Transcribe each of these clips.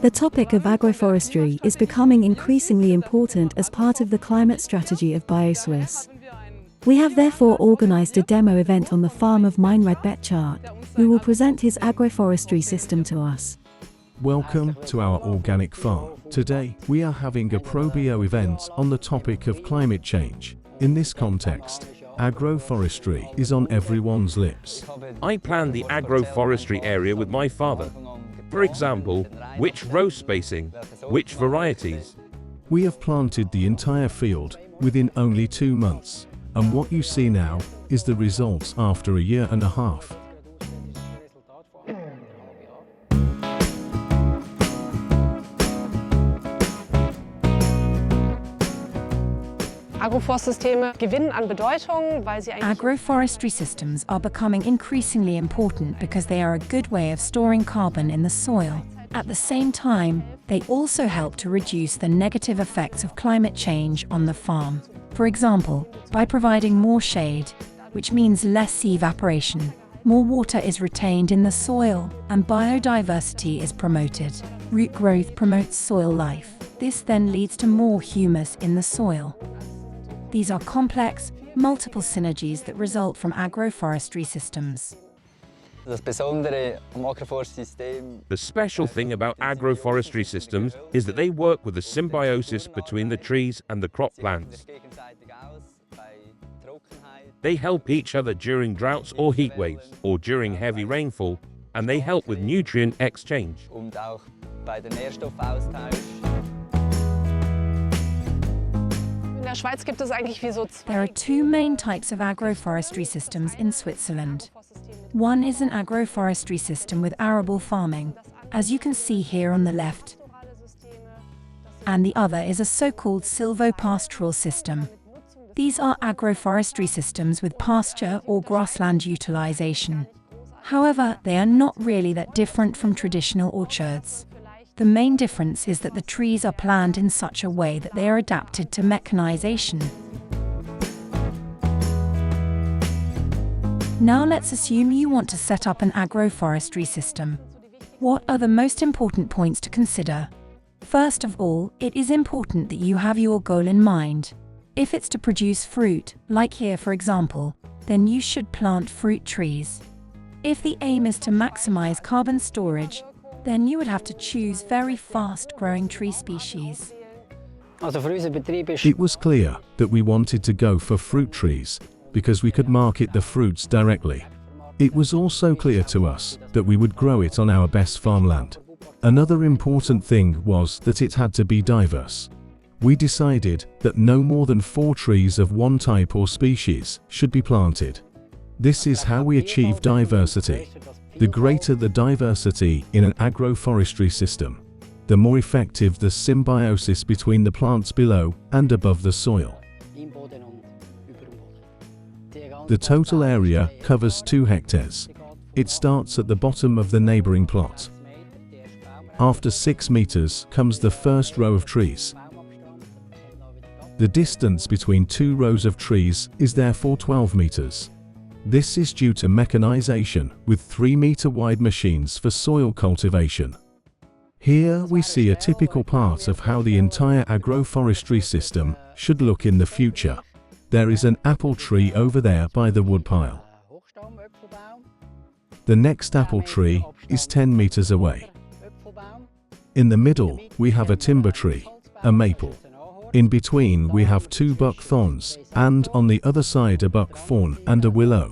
The topic of agroforestry is becoming increasingly important as part of the climate strategy of BioSwiss. We have therefore organized a demo event on the farm of Meinrad Betchart, who will present his agroforestry system to us. Welcome to our organic farm. Today, we are having a ProBio event on the topic of climate change. In this context, agroforestry is on everyone's lips. I planned the agroforestry area with my father. For example, which row spacing, which varieties. We have planted the entire field within only 2 months, and what you see now is the results after a year and a half. Agroforestry systems are becoming increasingly important because they are a good way of storing carbon in the soil. At the same time, they also help to reduce the negative effects of climate change on the farm. For example, by providing more shade, which means less evaporation, more water is retained in the soil, and biodiversity is promoted. Root growth promotes soil life. This then leads to more humus in the soil. These are complex, multiple synergies that result from agroforestry systems. The special thing about agroforestry systems is that they work with a symbiosis between the trees and the crop plants. They help each other during droughts or heat waves, or during heavy rainfall, and they help with nutrient exchange. There are two main types of agroforestry systems in Switzerland. One is an agroforestry system with arable farming, as you can see here on the left. And the other is a so-called silvopastoral system. These are agroforestry systems with pasture or grassland utilization. However, they are not really that different from traditional orchards. The main difference is that the trees are planted in such a way that they are adapted to mechanization. Now let's assume you want to set up an agroforestry system. What are the most important points to consider? First of all, it is important that you have your goal in mind. If it's to produce fruit, like here for example, then you should plant fruit trees. If the aim is to maximize carbon storage, then you would have to choose very fast-growing tree species. It was clear that we wanted to go for fruit trees because we could market the fruits directly. It was also clear to us that we would grow it on our best farmland. Another important thing was that it had to be diverse. We decided that no more than 4 trees of one type or species should be planted. This is how we achieve diversity. The greater the diversity in an agroforestry system, the more effective the symbiosis between the plants below and above the soil. The total area covers 2 hectares. It starts at the bottom of the neighboring plot. After 6 meters comes the first row of trees. The distance between 2 rows of trees is therefore 12 meters. This is due to mechanization with 3-meter wide machines for soil cultivation. Here we see a typical part of how the entire agroforestry system should look in the future. There is an apple tree over there by the woodpile. The next apple tree is 10 meters away. In the middle we have a timber tree, a maple. In between we have 2 buckthorns, and on the other side a buckthorn and a willow.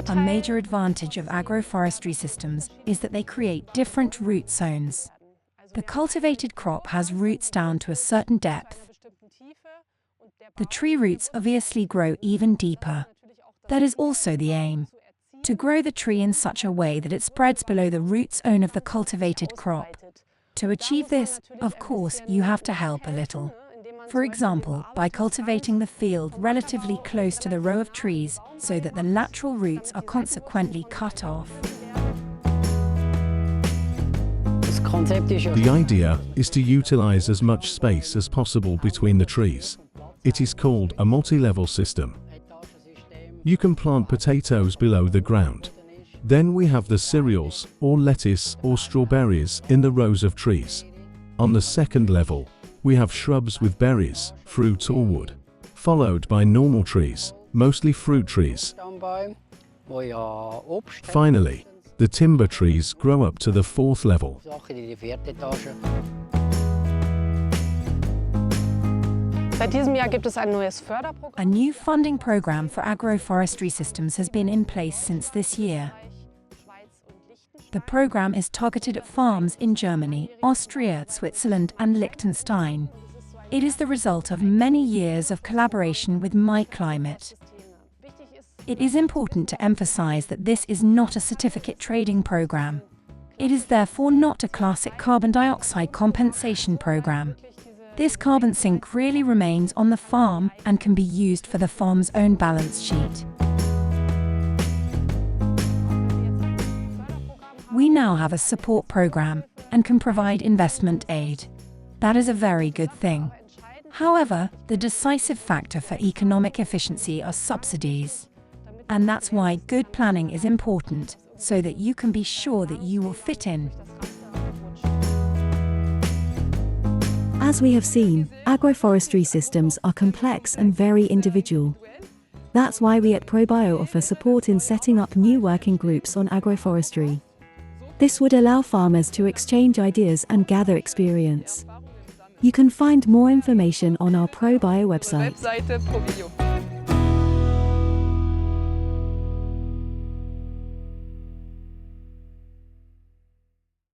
A major advantage of agroforestry systems is that they create different root zones. The cultivated crop has roots down to a certain depth. The tree roots obviously grow even deeper. That is also the aim. To grow the tree in such a way that it spreads below the root zone of the cultivated crop. To achieve this, of course, you have to help a little. For example, by cultivating the field relatively close to the row of trees so that the lateral roots are consequently cut off. The idea is to utilize as much space as possible between the trees. It is called a multi-level system. You can plant potatoes below the ground. Then we have the cereals, or lettuce, or strawberries in the rows of trees. On the second level, we have shrubs with berries, fruit or wood, followed by normal trees, mostly fruit trees. Finally, the timber trees grow up to the fourth level. A new funding program for agroforestry systems has been in place since this year. The program is targeted at farms in Germany, Austria, Switzerland, and Liechtenstein. It is the result of many years of collaboration with MyClimate. It is important to emphasize that this is not a certificate trading program. It is therefore not a classic carbon dioxide compensation program. This carbon sink really remains on the farm and can be used for the farm's own balance sheet. We now have a support program and can provide investment aid. That is a very good thing. However, the decisive factor for economic efficiency are subsidies. And that's why good planning is important, so that you can be sure that you will fit in. As we have seen, agroforestry systems are complex and very individual. That's why we at ProBio offer support in setting up new working groups on agroforestry. This would allow farmers to exchange ideas and gather experience. You can find more information on our ProBio website.